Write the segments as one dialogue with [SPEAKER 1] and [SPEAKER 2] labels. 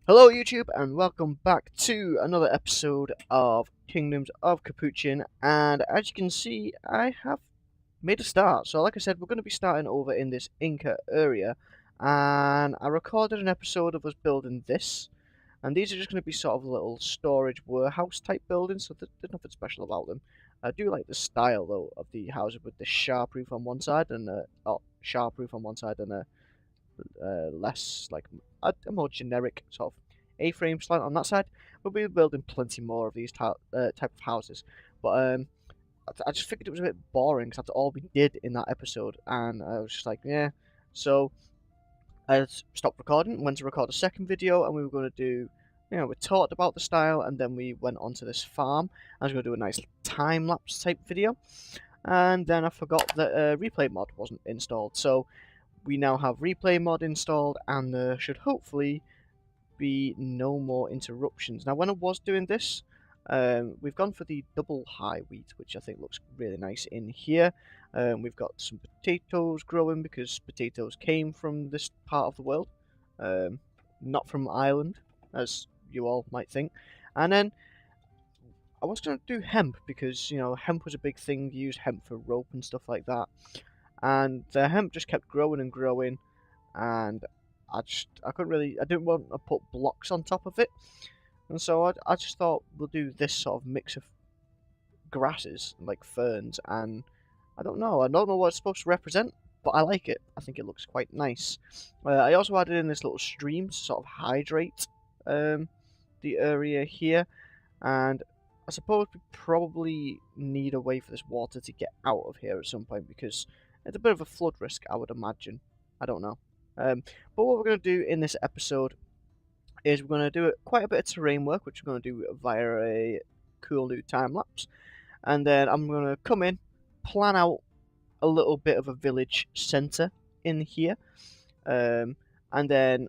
[SPEAKER 1] Hello YouTube and welcome back to another episode of Kingdoms of Capuchin, and as you can see I have made a start. So like I said, we're going to be starting over in this Inca area, and I recorded an episode of us building this, and these are just going to be sort of little storage warehouse type buildings, so there's nothing special about them. I do like the style though of the houses with the sharp roof on one side and sharp roof on one side and a less like a more generic sort of A-frame slant on that side. We'll be building plenty more of these type of houses, but I just figured it was a bit boring because that's all we did in that episode, and I was just like, yeah. So I stopped recording, went to record a second video, and we were going to do, we talked about the style, and then we went onto this farm. I was going to do a nice time-lapse type video, and then I forgot that replay mod wasn't installed, so we now have replay mod installed, and there should hopefully be no more interruptions. Now, when I was doing this, we've gone for the double high wheat, which I think looks really nice in here. We've got some potatoes growing because potatoes came from this part of the world, not from Ireland, as you all might think. And then I was going to do hemp because, hemp was a big thing. You use hemp for rope and stuff like that. And the hemp just kept growing and growing, and I didn't want to put blocks on top of it, and so I just thought we'll do this sort of mix of grasses like ferns, and I don't know what it's supposed to represent, but I like it. I think it looks quite nice. I also added in this little stream to sort of hydrate the area here, and I suppose we probably need a way for this water to get out of here at some point because it's a bit of a flood risk, I would imagine. I don't know. But what we're going to do in this episode is we're going to do quite a bit of terrain work, which we're going to do via a cool new time-lapse. And then I'm going to come in, plan out a little bit of a village centre in here. And then,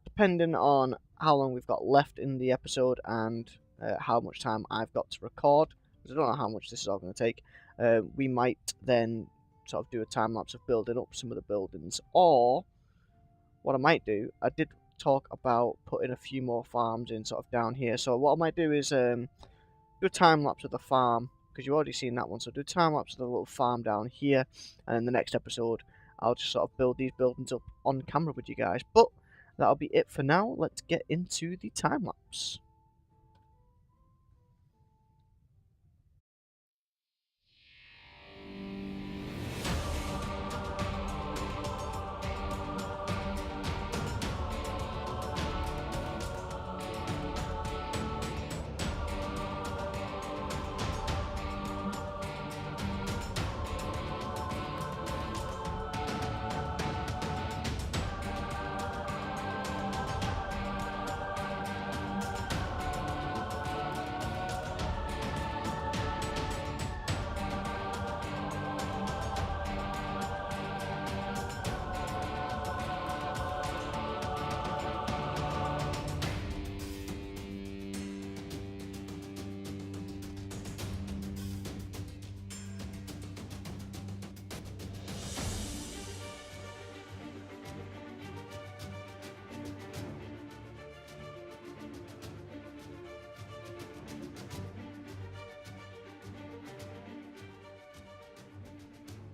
[SPEAKER 1] depending on how long we've got left in the episode and how much time I've got to record, because I don't know how much this is all going to take, we might then sort of do a time lapse of building up some of the buildings, or what I might do, I did talk about putting a few more farms in sort of down here. So what I might do is do a time lapse of the farm, because you've already seen that one. So do a time lapse of the little farm down here, and in the next episode I'll just sort of build these buildings up on camera with you guys. But that'll be it for now. Let's get into the time lapse.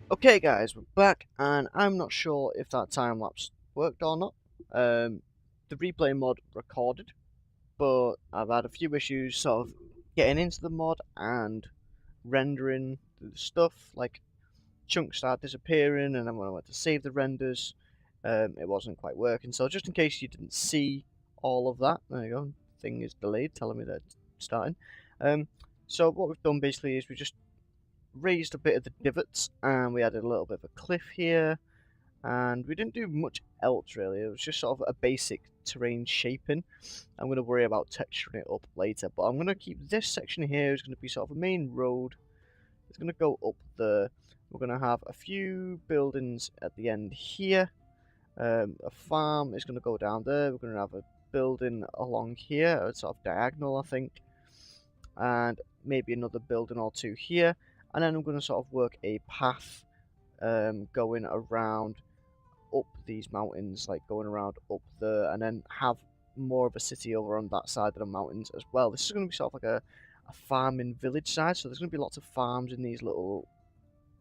[SPEAKER 1] Okay guys, we're back, and I'm not sure if that time-lapse worked or not. The replay mod recorded, but I've had a few issues sort of getting into the mod and rendering the stuff, like chunks start disappearing, and then when I went to save the renders, it wasn't quite working. So just in case you didn't see all of that, there you go, thing is delayed, telling me that it's starting. So what we've done basically is we just raised a bit of the divots, and we added a little bit of a cliff here, and we didn't do much else really. It was just sort of a basic terrain shaping. I'm going to worry about texturing it up later, but I'm going to keep this section here is going to be sort of a main road. It's going to go up there. We're going to have a few buildings at the end here. A farm is going to go down there. We're going to have a building along here, a sort of diagonal, I think, and maybe another building or two here. And then I'm going to sort of work a path going around up these mountains, like going around up there, and then have more of a city over on that side of the mountains as well. This is going to be sort of like a farming village side, so there's going to be lots of farms in these little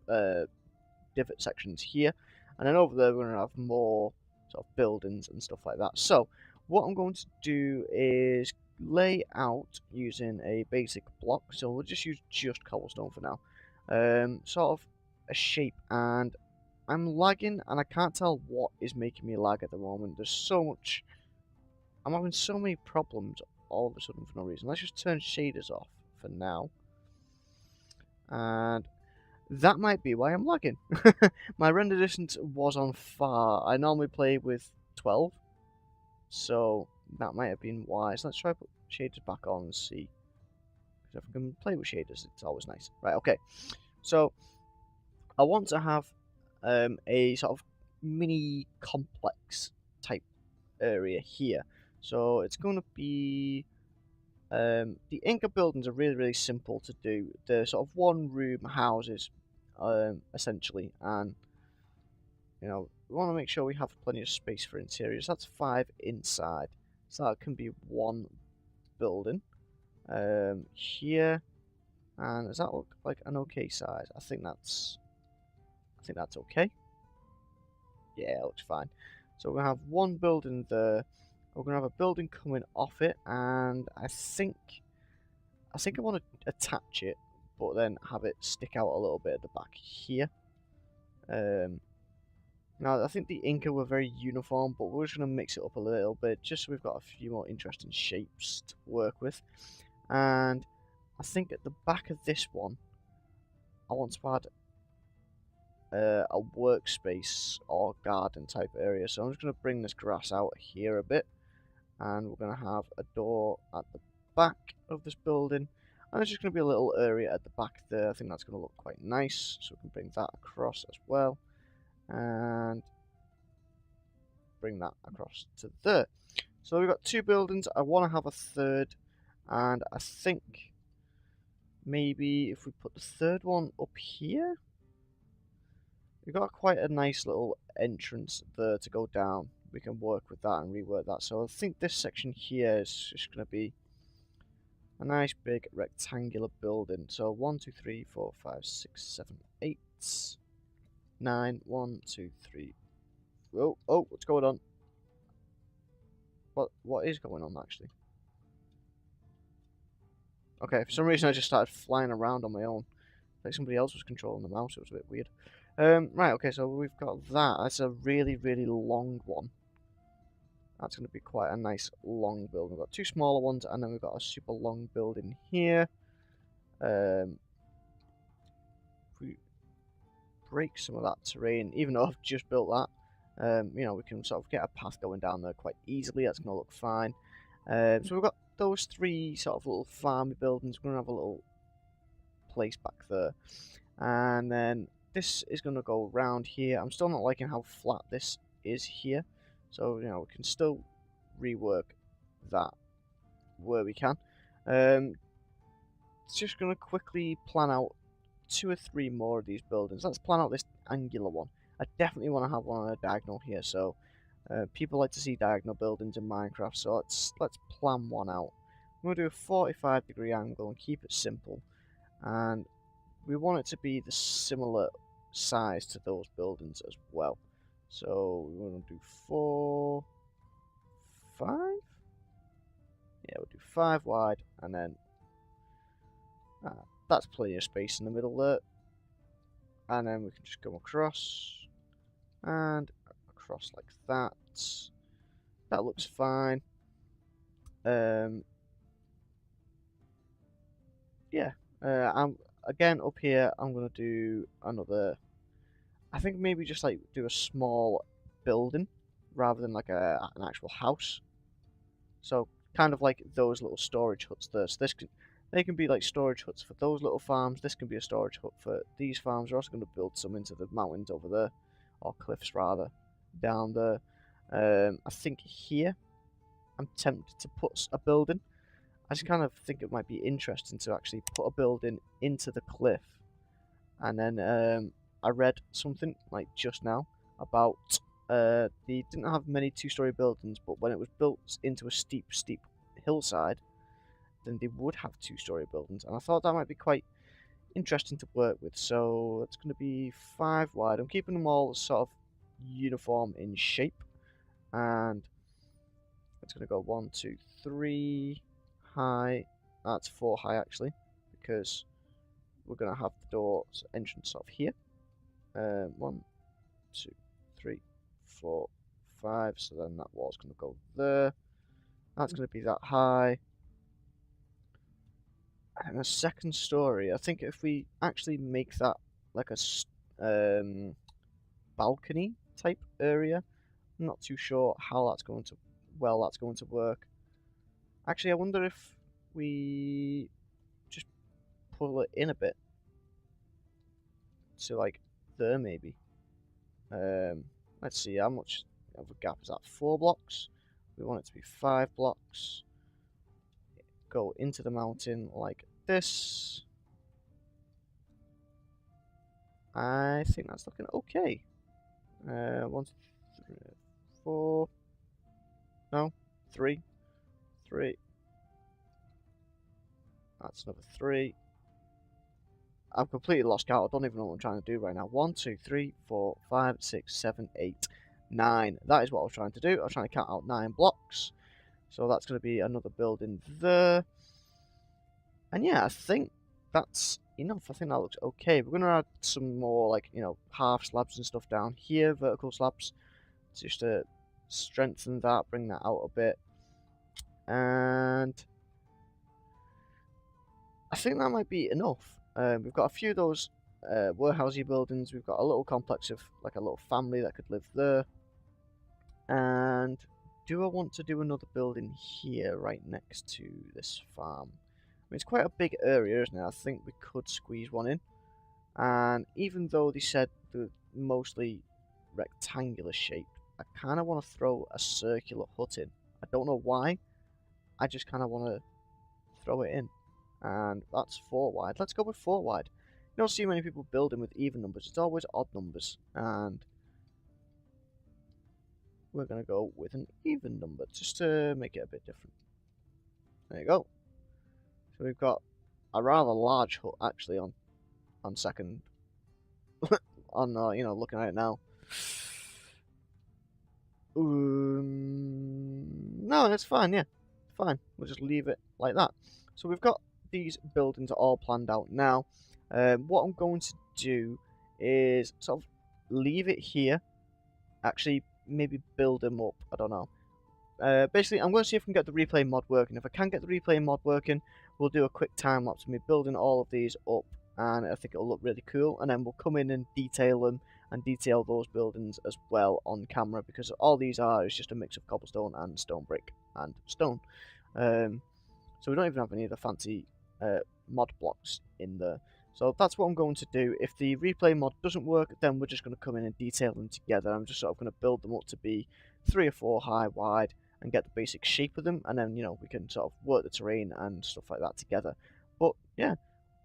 [SPEAKER 1] divot sections here, and then over there we're going to have more sort of buildings and stuff like that. So what I'm going to do is lay out using a basic block, so we'll just use just cobblestone for now, sort of a shape, and I'm lagging and I can't tell what is making me lag at the moment. There's so much, I'm having so many problems all of a sudden for no reason. Let's just turn shaders off for now, and that might be why I'm lagging. My render distance was on far. I normally play with 12, so that might have been why. So let's try to put shaders back on and see. Because if I can play with shaders, it's always nice. Right, okay. So I want to have a sort of mini complex type area here. So it's going to be the Inca buildings are really simple to do. They're sort of one room houses essentially, and you know, we want to make sure we have plenty of space for interiors. That's 5 inside, so that can be one building here. And does that look like an okay size? I think that's okay. Yeah, it looks fine. So we're gonna have one building there. We're gonna have a building coming off it, and I think I want to attach it, but then have it stick out a little bit at the back here. Now I think the Inca were very uniform, but we're just gonna mix it up a little bit, just so we've got a few more interesting shapes to work with. And I think at the back of this one, I want to add a workspace or garden type area. So I'm just going to bring this grass out here a bit, and we're going to have a door at the back of this building, and there's just going to be a little area at the back there. I think that's going to look quite nice, so we can bring that across as well, and bring that across to there. So we've got 2 buildings. I want to have a third, and I think maybe if we put the third one up here, we've got quite a nice little entrance there to go down. We can work with that and rework that. So I think this section here is just going to be a nice big rectangular building. So 1, 2, 3, 4, 5, 6, 7, 8, 9. 1, 2, 3. Oh, what's going on? What is going on actually? Okay, for some reason I just started flying around on my own. Like somebody else was controlling the mouse. It was a bit weird. Right, okay, so we've got that. That's a really long one. That's going to be quite a nice long building. We've got 2 smaller ones, and then we've got a super long building here. If we break some of that terrain, even though I've just built that, you know, we can sort of get a path going down there quite easily. That's going to look fine. So we've got those 3 sort of little farmy buildings. We're going to have a little place back there. And then this is going to go around here. I'm still not liking how flat this is here. So, you know, we can still rework that where we can. It's just going to quickly plan out 2 or 3 more of these buildings. Let's plan out this angular one. I definitely want to have one on a diagonal here. So, people like to see diagonal buildings in Minecraft. So let's plan one out. I'm going to do a 45-degree angle and keep it simple. And we want it to be the similar size to those buildings as well. So we want to do 4, 5. Yeah, we'll do 5 wide, and then that's plenty of space in the middle there. And then we can just go across and across like that. That looks fine. Yeah. Again up here, I'm gonna do another. I think maybe just like do a small building rather than like an actual house. So kind of like those little storage huts there. So they can be like storage huts for those little farms. This can be a storage hut for these farms. We're also going to build some into the mountains over there, or cliffs rather, down there. I think here I'm tempted to put a building. I just kind of think it might be interesting to actually put a building into the cliff, and then I read something like just now about they didn't have many two-story buildings, but when it was built into a steep hillside, then they would have two-story buildings, and I thought that might be quite interesting to work with. So it's going to be 5 wide. I'm keeping them all sort of uniform in shape, and it's going to go 1, 2, 3 high. That's 4 high actually, because we're going to have the doors entrance off here. 1, 2, 3, 4, 5. So then that wall's going to go there. That's going to be that high. And a second story. I think if we actually make that like a balcony type area, I'm not too sure how that's going to work. Actually, I wonder if we just pull it in a bit to like there maybe. Let's see how much of a gap is that. 4 blocks. We want it to be 5 blocks. Go into the mountain like this. I think that's looking okay. 1, 2, 3, 4. No, 3. 3. That's another 3. I've completely lost count. I don't even know what I'm trying to do right now. 1, 2, 3, 4, 5, 6, 7, 8, 9. That is what I was trying to do. I was trying to count out 9 blocks. So that's going to be another building there. And yeah, I think that's enough. I think that looks okay. We're going to add some more, like, you know, half slabs and stuff down here, vertical slabs, just to strengthen that, bring that out a bit. And I think that might be enough. We've got a few of those warehousey buildings. We've got a little complex of, like, a little family that could live there. And do I want to do another building here right next to this farm? I mean, it's quite a big area, isn't it? I think we could squeeze one in. And even though they said they're mostly rectangular shaped, I kind of want to throw a circular hut in. I don't know why. I just kind of want to throw it in. And that's 4 wide. Let's go with 4 wide. You don't see many people building with even numbers. It's always odd numbers. And we're going to go with an even number just to make it a bit different. There you go. So we've got a rather large hut actually on second. On you know, looking at it now. No, it's fine. Yeah, fine. We'll just leave it like that. So we've got these buildings all planned out now. What I'm going to do is sort of leave it here. Actually, maybe build them up. I don't know. Basically, I'm going to see if I can get the replay mod working. If I can get the replay mod working, we'll do a quick time lapse of me building all of these up, and I think it'll look really cool. And then we'll come in and detail them and detail those buildings as well on camera, because all these are is just a mix of cobblestone and stone brick and stone. So we don't even have any of the fancy mod blocks in there. So that's what I'm going to do. If the replay mod doesn't work, then we're just going to come in and detail them together. I'm just sort of going to build them up to be 3 or 4 high, wide, and get the basic shape of them, and then, you know, we can sort of work the terrain and stuff like that together. But yeah,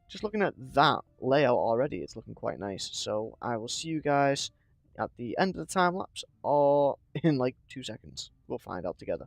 [SPEAKER 1] just looking at that layout already, it's looking quite nice. So I will see you guys at the end of the time lapse, or in like 2 seconds. We'll find out together.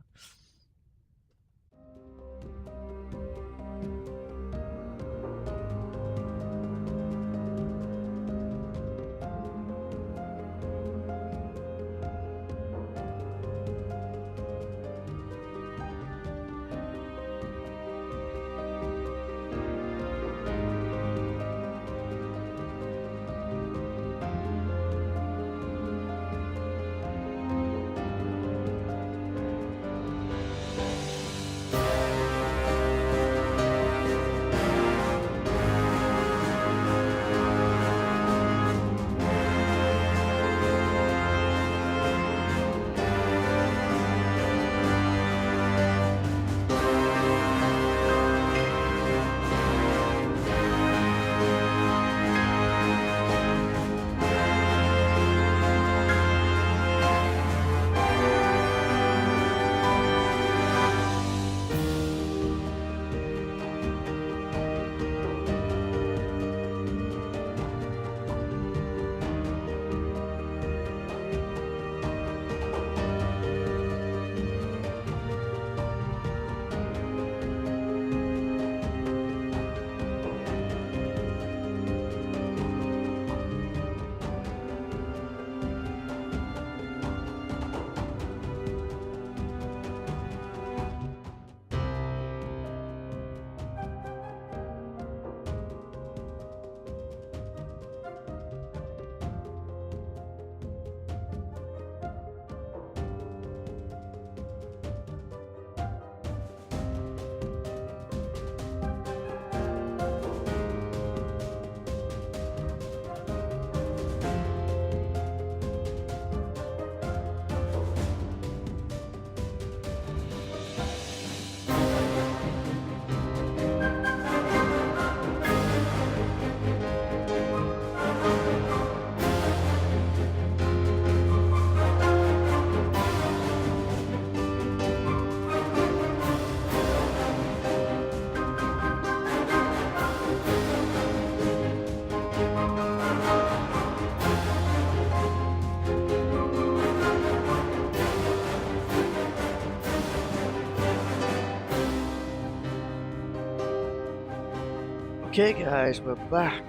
[SPEAKER 1] Okay guys, we're back,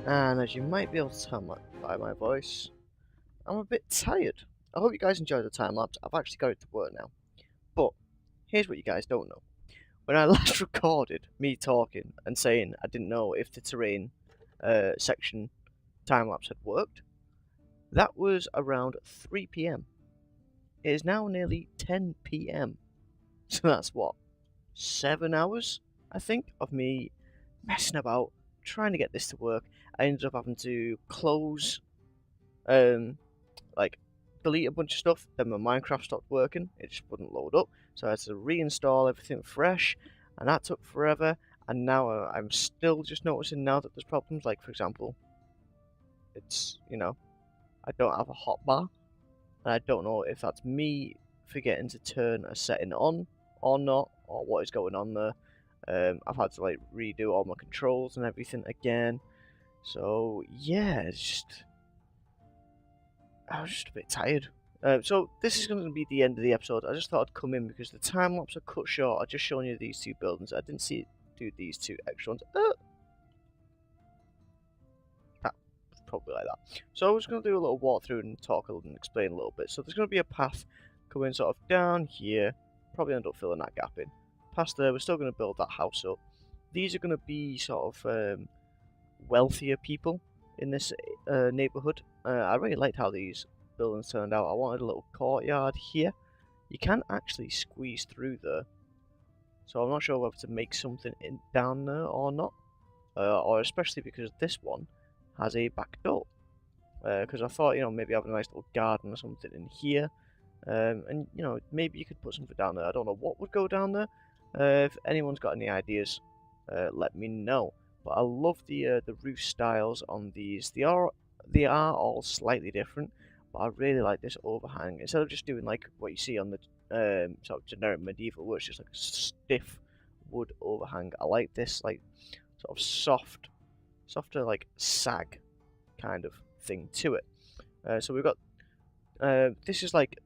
[SPEAKER 1] and as you might be able to tell by my voice, I'm a bit tired. I hope you guys enjoyed the time lapse. I've actually got it to work now, but here's what you guys don't know. When I last recorded me talking and saying I didn't know if the terrain section time lapse had worked, that was around 3 p.m. It is now nearly 10 p.m. So that's what, 7 hours, I think, of me messing about, trying to get this to work. I ended up having to close, like, delete a bunch of stuff. Then my Minecraft stopped working. It just wouldn't load up. So I had to reinstall everything fresh, and that took forever. And now I'm still just noticing now that there's problems. Like, for example, it's, I don't have a hotbar, and I don't know if that's me forgetting to turn a setting on or not, or what is going on there. I've had to like redo all my controls and everything again. So yeah, I was just a bit tired. So this is going to be the end of the episode. I just thought I'd come in because the time lapse are cut short. I've just shown you these two buildings. I didn't see it do these two extra ones. Probably like that. So I was going to do a little walkthrough and talk and explain a little bit. So there's going to be a path coming sort of down here. Probably end up filling that gap in. Past there, we're still going to build that house up. These are going to be sort of wealthier people in this neighbourhood. I really liked how these buildings turned out. I wanted a little courtyard here. You can actually squeeze through there. So I'm not sure whether to make something down there or not. Or especially because this one has a back door. Because I thought, maybe have a nice little garden or something in here. And, maybe you could put something down there. I don't know what would go down there. If anyone's got any ideas, let me know. But I love the roof styles on these. They are all slightly different, but I really like this overhang. Instead of just doing like what you see on the sort of generic medieval, where it's just like a stiff wood overhang. I like this like sort of softer like sag kind of thing to it. So we've got this is like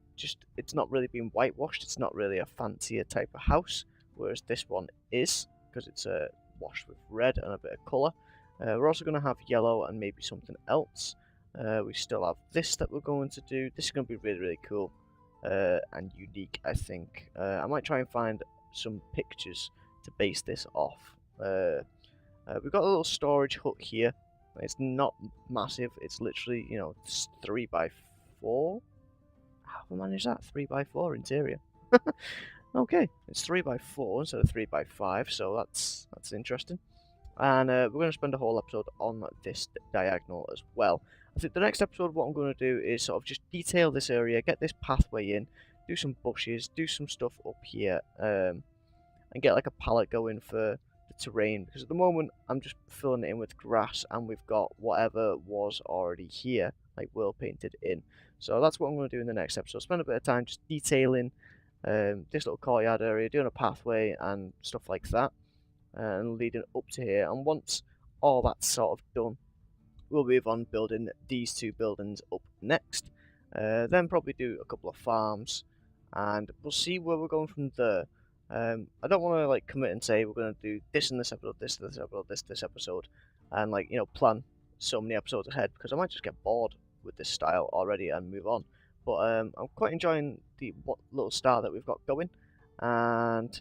[SPEAKER 1] it's not really been whitewashed. It's not really a fancier type of house, whereas this one is, because it's washed with red and a bit of colour. We're also going to have yellow and maybe something else. We still have this that we're going to do. This is going to be really, really cool and unique, I think. I might try and find some pictures to base this off. We've got a little storage hut here. It's not massive. It's literally, 3 by 4. How have I managed that? 3 by 4 interior. Okay, it's 3 by 4 instead of 3 by 5, so that's interesting. And we're going to spend a whole episode on this diagonal as well. I think the next episode, what I'm going to do is sort of just detail this area, get this pathway in, do some bushes, do some stuff up here, and get like a palette going for the terrain. Because at the moment, I'm just filling it in with grass, and we've got whatever was already here, like world painted in. So that's what I'm going to do in the next episode. Spend a bit of time just detailing this little courtyard area, doing a pathway and stuff like that, and leading up to here. And once all that's sort of done, we'll move on building these two buildings up next. Then probably do a couple of farms, and we'll see where we're going from there. I don't want to like commit and say we're going to do this in this episode, this episode, this episode, and like plan so many episodes ahead, because I might just get bored with this style already and move on. But I'm quite enjoying the little start that we've got going, and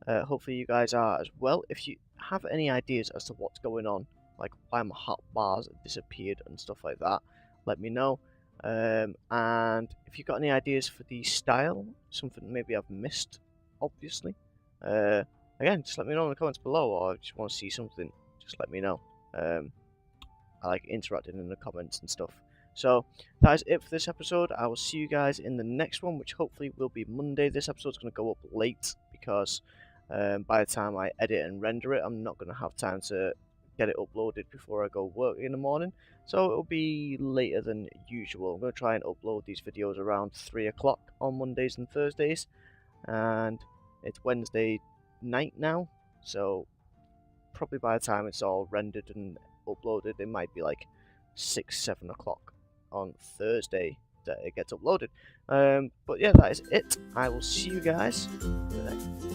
[SPEAKER 1] hopefully you guys are as well. If you have any ideas as to what's going on, like why my hot bars disappeared and stuff like that, let me know. And if you've got any ideas for the style, something maybe I've missed, obviously, again, just let me know in the comments below, or if you want to see something, just let me know. I like interacting in the comments and stuff. So that is it for this episode. I will see you guys in the next one, which hopefully will be Monday. This episode's going to go up late because by the time I edit and render it, I'm not going to have time to get it uploaded before I go work in the morning. So it'll be later than usual. I'm going to try and upload these videos around 3 o'clock on Mondays and Thursdays. And it's Wednesday night now, so probably by the time it's all rendered and uploaded, it might be like 6, 7 o'clock on Thursday that it gets uploaded. But yeah, that is it. I will see you guys in the next